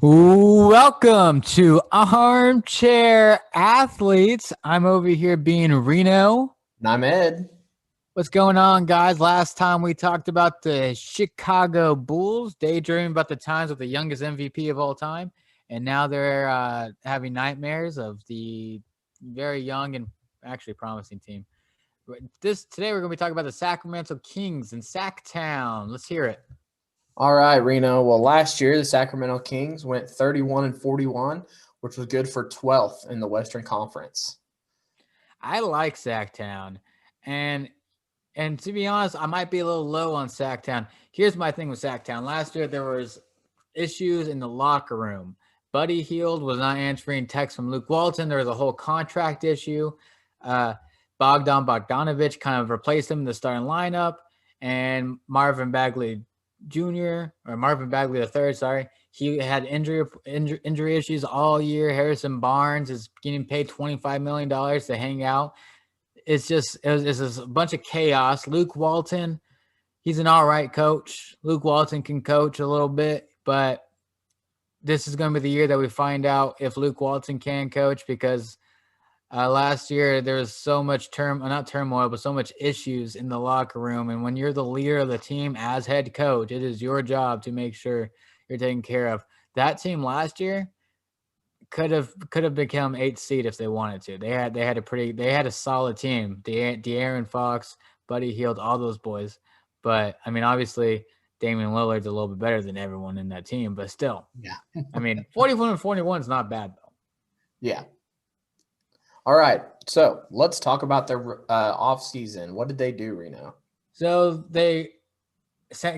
Welcome to Armchair Athletes. I'm over here being Reno. And I'm Ed. What's going on, guys? Last time we talked about the Chicago Bulls, daydreaming about the times with the youngest MVP of all time, and now they're having nightmares of the very young and actually promising team. Today we're going to be talking about the Sacramento Kings in Sacktown. Let's hear it. All right, Reno. Well, last year the Sacramento Kings went 31-41, which was good for 12th in the Western Conference. I like Sacktown, and to be honest, I might be a little low on Sacktown. Here's my thing with Sacktown. Last year there was issues in the locker room. Buddy Hield was not answering texts from Luke Walton. There was a whole contract issue. Bogdan Bogdanovic kind of replaced him in the starting lineup, and Marvin Bagley Jr. or Marvin Bagley III, sorry, he had injury issues all year. Harrison Barnes is getting paid $25 million to hang out. It's just a bunch of chaos. Luke Walton, he's an all right coach. Luke Walton can coach a little bit, but this is going to be the year that we find out if Luke Walton can coach, because last year there was so much not turmoil, but so much issues in the locker room. And when you're the leader of the team as head coach, it is your job to make sure you're taken care of. That team last year could have become 8th seed if they wanted to. They had a solid team. De'Aaron Fox, Buddy Hield, all those boys. But I mean, obviously Damian Lillard's a little bit better than everyone in that team, but still. Yeah. I mean, 41-41 is not bad though. Yeah. All right. So let's talk about their off season. What did they do, Reno? So they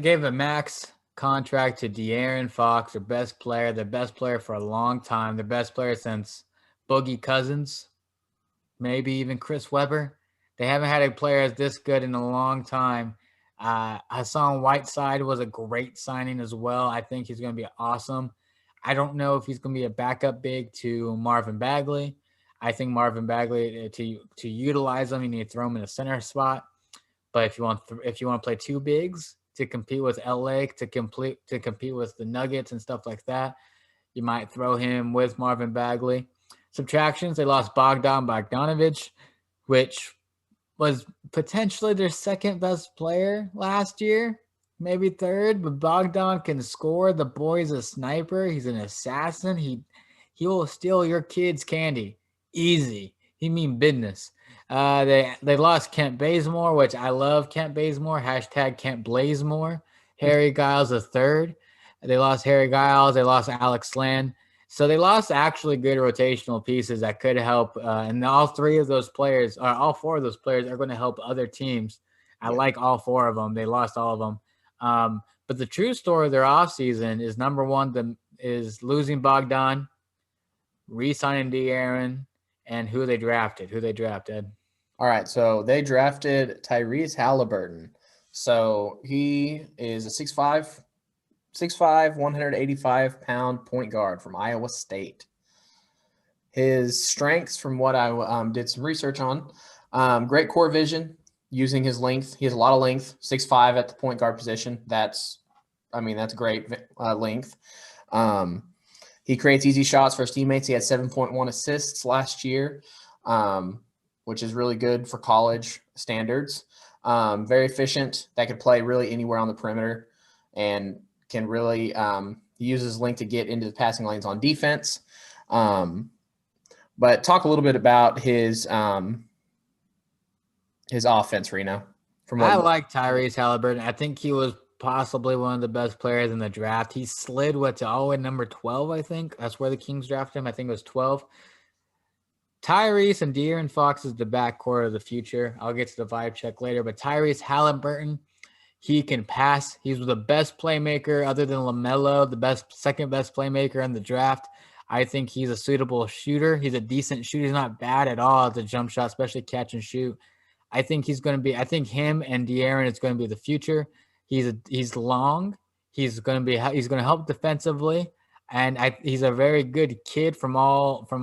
gave a max contract to De'Aaron Fox, their best player for a long time, their best player since Boogie Cousins, maybe even Chris Webber. They haven't had a player this good in a long time. Hassan Whiteside was a great signing as well. I think he's going to be awesome. I don't know if he's going to be a backup big to Marvin Bagley. I think Marvin Bagley, to utilize him, you need to throw him in a center spot. But if you want to play two bigs to compete with LA, to compete with the Nuggets and stuff like that, you might throw him with Marvin Bagley. Subtractions: they lost Bogdan Bogdanovic, which was potentially their second best player last year, maybe third. But Bogdan can score. The boy's a sniper. He's an assassin. He will steal your kid's candy. Easy. He mean business. They lost Kent Bazemore, which I love. Kent Bazemore, hashtag Kent Blazemore. Harry Giles III. They lost Harry Giles. They lost Alex Slan. So they lost actually good rotational pieces that could help. And all four of those players are going to help other teams. I like all four of them. They lost all of them. But the true story of their offseason is, number one, is losing Bogdan, re-signing De'Aaron, and who they drafted. All right, so they drafted Tyrese Halliburton. So he is a 6'5", 185-pound point guard from Iowa State. His strengths, from what I did some research on, great core vision, using his length. He has a lot of length, 6'5" at the point guard position. That's great length. He creates easy shots for his teammates. He had 7.1 assists last year, which is really good for college standards. Very efficient. That could play really anywhere on the perimeter and can really use his length to get into the passing lanes on defense. But talk a little bit about his offense, Reno. I like Tyrese Halliburton. I think he was possibly one of the best players in the draft. He slid to number 12, I think. That's where the Kings drafted him. I think it was 12. Tyrese and De'Aaron Fox is the backcourt of the future. I'll get to the vibe check later. But Tyrese Halliburton, he can pass. He's the best playmaker other than LaMelo, the second best playmaker in the draft. I think he's a suitable shooter. He's a decent shooter. He's not bad at all at the jump shot, especially catch and shoot. I think him and De'Aaron is going to be the future. He's long. He's going to help defensively, and he's a very good kid from all what's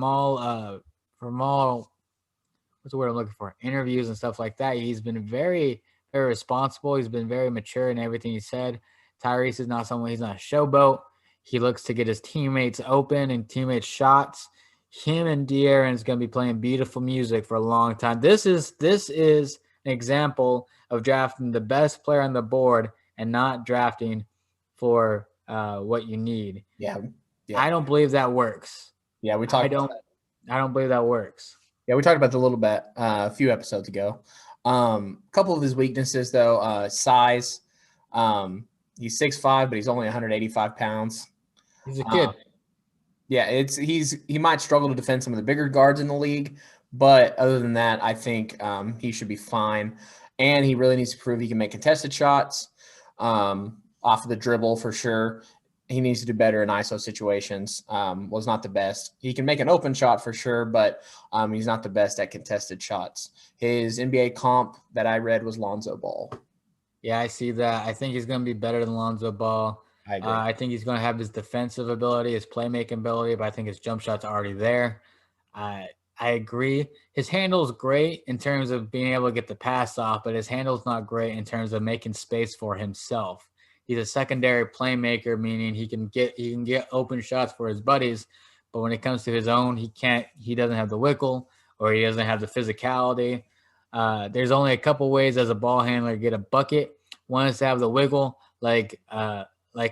the word I'm looking for? Interviews and stuff like that. He's been very, very responsible. He's been very mature in everything he said. Tyrese is not someone. He's not a showboat. He looks to get his teammates open and teammates shots. Him and De'Aaron is going to be playing beautiful music for a long time. This is an example of drafting the best player on the board and not drafting for what you need. Yeah. I don't believe that works. Yeah, we talked. I don't believe that works. Yeah, we talked about that a little bit a few episodes ago. A couple of his weaknesses, though, size. He's 6'5", but he's only 185 pounds. He's a kid. Yeah, he might struggle to defend some of the bigger guards in the league, but other than that, I think he should be fine. And he really needs to prove he can make contested shots off of the dribble for sure. He needs to do better in ISO situations. Was not the best. He can make an open shot for sure, but he's not the best at contested shots. His NBA comp that I read was Lonzo Ball. Yeah, I see that. I think he's going to be better than Lonzo Ball. I agree. I think he's going to have his defensive ability, his playmaking ability, but I think his jump shot's already there. I agree. His handle is great in terms of being able to get the pass off, but his handle's not great in terms of making space for himself. He's a secondary playmaker, meaning he can get open shots for his buddies, but when it comes to his own, he doesn't have the wickle or he doesn't have the physicality. There's only a couple ways as a ball handler to get a bucket. One is to have the wiggle, like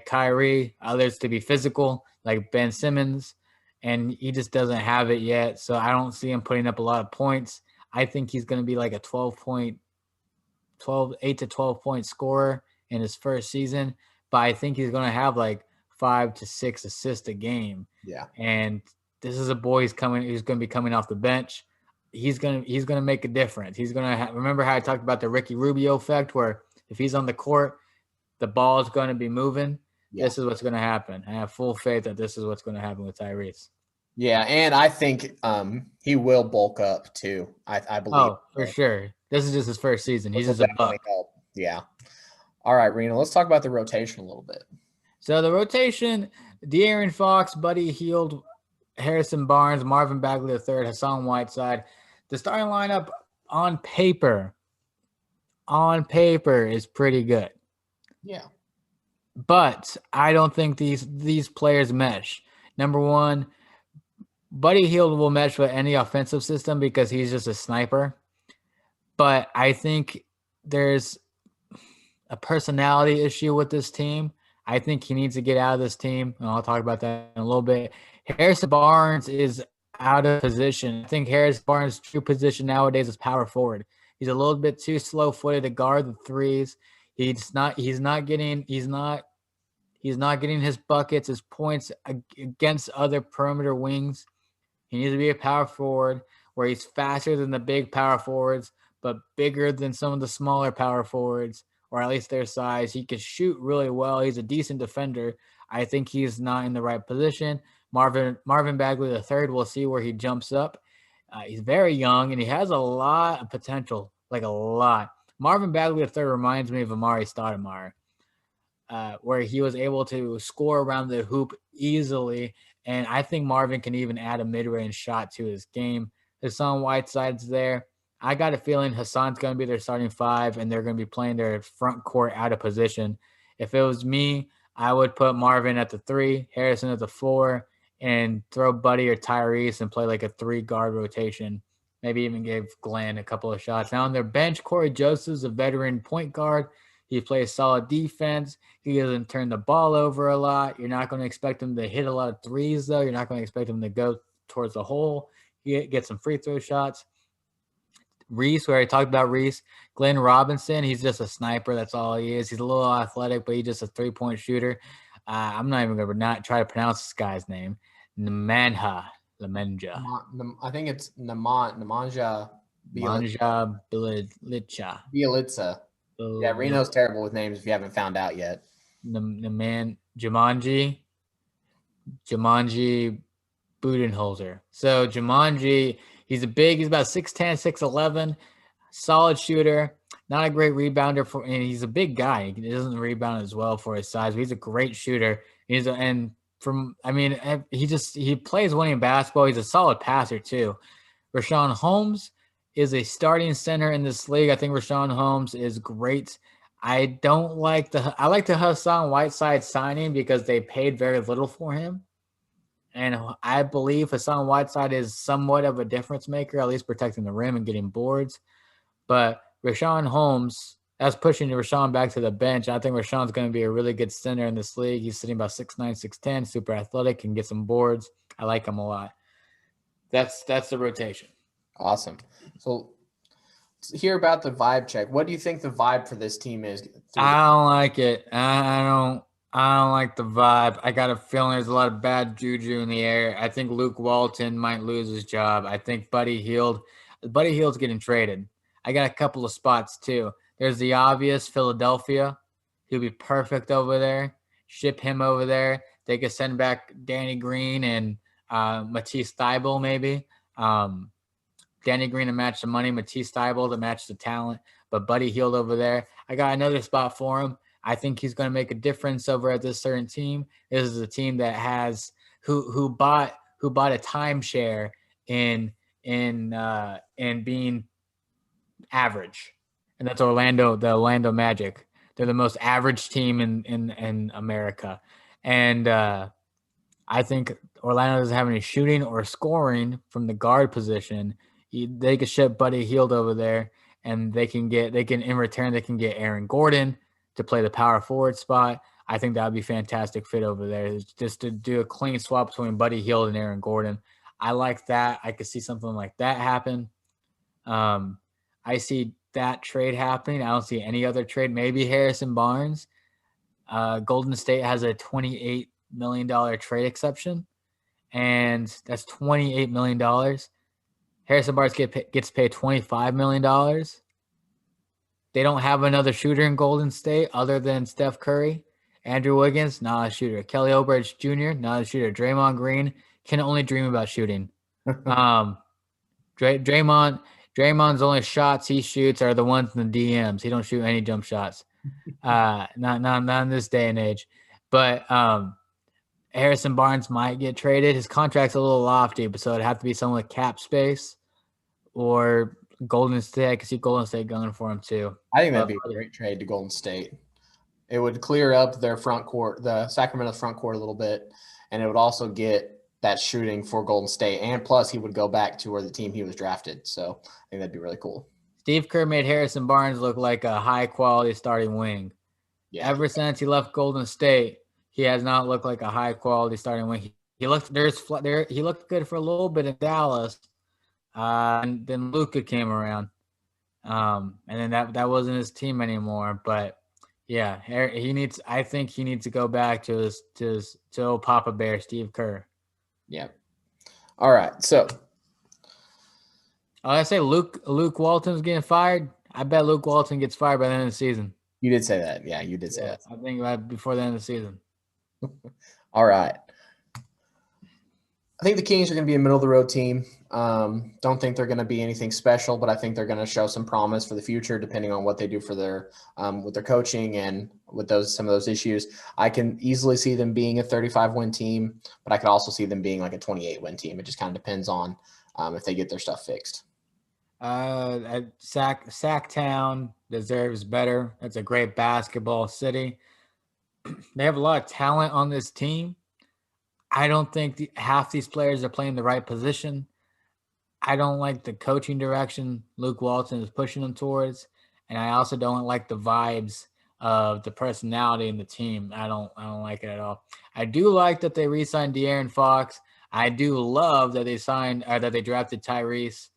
Kyrie, others to be physical, like Ben Simmons, and he just doesn't have it yet. So I don't see him putting up a lot of points. I think he's going to be like a 8 to 12 point scorer in his first season, but I think he's going to have like 5 to 6 assists a game. Yeah. And this is a boy who's going to be coming off the bench. He's going to make a difference. He's going to remember how I talked about the Ricky Rubio effect, where if he's on the court, the ball is going to be moving. Yeah. This is what's going to happen. I have full faith that this is what's going to happen with Tyrese. Yeah, and I think he will bulk up too. I believe. Oh, for sure. This is just his first season. He's just a buck. Yeah. All right, Reno, let's talk about the rotation a little bit. So the rotation, De'Aaron Fox, Buddy Hield, Harrison Barnes, Marvin Bagley III, Hassan Whiteside. The starting lineup on paper is pretty good. Yeah. But I don't think these players mesh. Number one, Buddy Hield will mesh with any offensive system because he's just a sniper. But I think there's a personality issue with this team. I think he needs to get out of this team, and I'll talk about that in a little bit. Harrison Barnes is out of position. I think Harrison Barnes' true position nowadays is power forward. He's a little bit too slow-footed to guard the threes. He's not getting his buckets, his points against other perimeter wings. He needs to be a power forward where he's faster than the big power forwards, but bigger than some of the smaller power forwards, or at least their size. He can shoot really well. He's a decent defender. I think he's not in the right position. Marvin Bagley III, we'll see where he jumps up. He's very young, and he has a lot of potential, like a lot. Marvin Bagley III reminds me of Amari Stoudemire, where he was able to score around the hoop easily, and I think Marvin can even add a mid-range shot to his game. Hassan Whiteside's there. I got a feeling Hassan's going to be their starting five, and they're going to be playing their front court out of position. If it was me, I would put Marvin at the 3, Harrison at the 4, and throw Buddy or Tyrese and play like a 3-guard rotation. Maybe even give Glenn a couple of shots. Now on their bench, Corey Joseph's a veteran point guard. He plays solid defense. He doesn't turn the ball over a lot. You're not going to expect him to hit a lot of threes, though. You're not going to expect him to go towards the hole. He get some free throw shots. Reese, where I talked about Reese. Glenn Robinson, he's just a sniper. That's all he is. He's a little athletic, but he's just a 3-point shooter. I'm not even going to try to pronounce this guy's name. Nemanja. I think it's Nemanja Bjelica. Yeah, Reno's terrible with names if you haven't found out yet. Jumanji Budenholzer. So Jumanji, he's about 6'10", 6'11", solid shooter, not a great rebounder and he's a big guy. He doesn't rebound as well for his size, but he's a great shooter. He plays winning basketball. He's a solid passer too. Richaun Holmes is a starting center in this league. I think Richaun Holmes is great. I don't like I like the Hassan Whiteside signing because they paid very little for him. And I believe Hassan Whiteside is somewhat of a difference maker, at least protecting the rim and getting boards. But Rashawn Holmes, that's pushing Rashawn back to the bench. I think Rashawn's going to be a really good center in this league. He's sitting about 6'9", 6'10", super athletic, can get some boards. I like him a lot. That's the rotation. Awesome. So hear about the vibe check. What do you think the vibe for this team is? I don't like it. I don't like the vibe. I got a feeling there's a lot of bad juju in the air. I think Luke Walton might lose his job. I think Buddy Hield's getting traded. I got a couple of spots too. There's the obvious Philadelphia. He'll be perfect over there. Ship him over there. They could send back Danny Green and Matisse Thybulle maybe. Danny Green to match the money, Matisse Thybulle to match the talent, but Buddy Hield over there. I got another spot for him. I think he's going to make a difference over at this certain team. This is a team that has who bought a timeshare in being average, and that's Orlando, the Orlando Magic. They're the most average team in America, and I think Orlando doesn't have any shooting or scoring from the guard position. They could ship Buddy Hield over there, and in return they can get Aaron Gordon to play the power forward spot. I think that would be a fantastic fit over there, just to do a clean swap between Buddy Hield and Aaron Gordon. I like that. I could see something like that happen. I see that trade happening. I don't see any other trade. Maybe Harrison Barnes. Golden State has a $28 million trade exception, and that's $28 million. Harrison Barnes gets paid $25 million. They don't have another shooter in Golden State other than Steph Curry. Andrew Wiggins, not a shooter. Kelly Oubre Jr., not a shooter. Draymond Green can only dream about shooting. Draymond's only shots he shoots are the ones in the DMs. He don't shoot any jump shots. Not in this day and age. But Harrison Barnes might get traded. His contract's a little lofty, but so it'd have to be someone with cap space or Golden State. I can see Golden State going for him too. I think that'd be a great trade to Golden State. It would clear up their front court, the Sacramento front court a little bit, and it would also get that shooting for Golden State. And plus, he would go back to where the team he was drafted. So I think that'd be really cool. Steve Kerr made Harrison Barnes look like a high-quality starting wing. Yeah. Ever since he left Golden State, he has not looked like a high-quality starting wing. He looked good for a little bit in Dallas, and then Luka came around, and then that wasn't his team anymore. But yeah, I think he needs to go back to old Papa Bear, Steve Kerr. Yeah. All right. So I say Luke Walton's getting fired. I bet Luke Walton gets fired by the end of the season. You did say that. Yeah, you did say that. I think right before the end of the season. All right. I think the Kings are going to be a middle-of-the-road team. Don't think they're going to be anything special, but I think they're going to show some promise for the future, depending on what they do for their with their coaching and with some of those issues. I can easily see them being a 35-win team, but I could also see them being like a 28-win team. It just kind of depends on if they get their stuff fixed. Sacktown deserves better. That's a great basketball city. They have a lot of talent on this team. I don't think half these players are playing the right position. I don't like the coaching direction Luke Walton is pushing them towards, and I also don't like the vibes of the personality in the team. I don't like it at all. I do like that they re-signed De'Aaron Fox. I do love that they drafted Tyrese,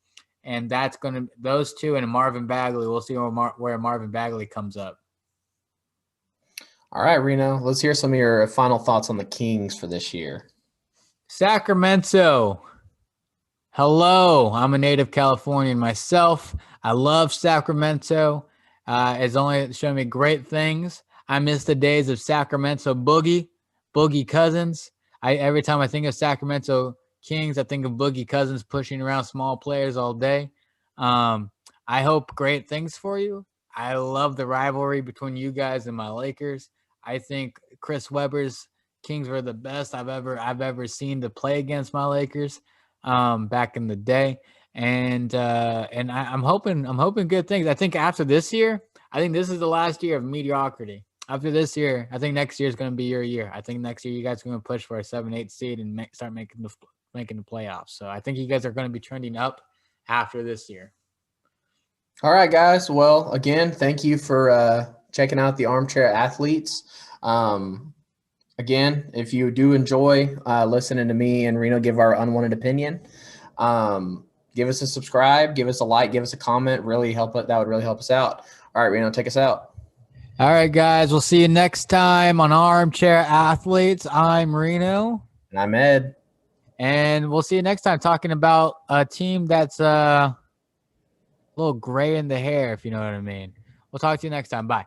and that's those two and Marvin Bagley. We'll see where Marvin Bagley comes up. All right, Reno, let's hear some of your final thoughts on the Kings for this year. Sacramento. Hello, I'm a native Californian myself. I love Sacramento. It's only shown me great things. I miss the days of Sacramento Boogie Cousins. Every time I think of Sacramento Kings, I think of Boogie Cousins pushing around small players all day. I hope great things for you. I love the rivalry between you guys and my Lakers. I think Chris Webber's Kings were the best I've ever seen to play against my Lakers back in the day. And I'm hoping good things. I think after this year, I think this is the last year of mediocrity. After this year, I think next year is going to be your year. I think next year you guys are going to push for a 7-8 seed and start making the playoffs. So I think you guys are going to be trending up after this year. All right, guys. Well, again, thank you for checking out the Armchair Athletes. Again, if you do enjoy listening to me and Reno give our unwanted opinion, give us a subscribe, give us a like, give us a comment. That would really help us out. All right, Reno, take us out. All right, guys. We'll see you next time on Armchair Athletes. I'm Reno. And I'm Ed. And we'll see you next time talking about a team that's a little gray in the hair, if you know what I mean. We'll talk to you next time. Bye.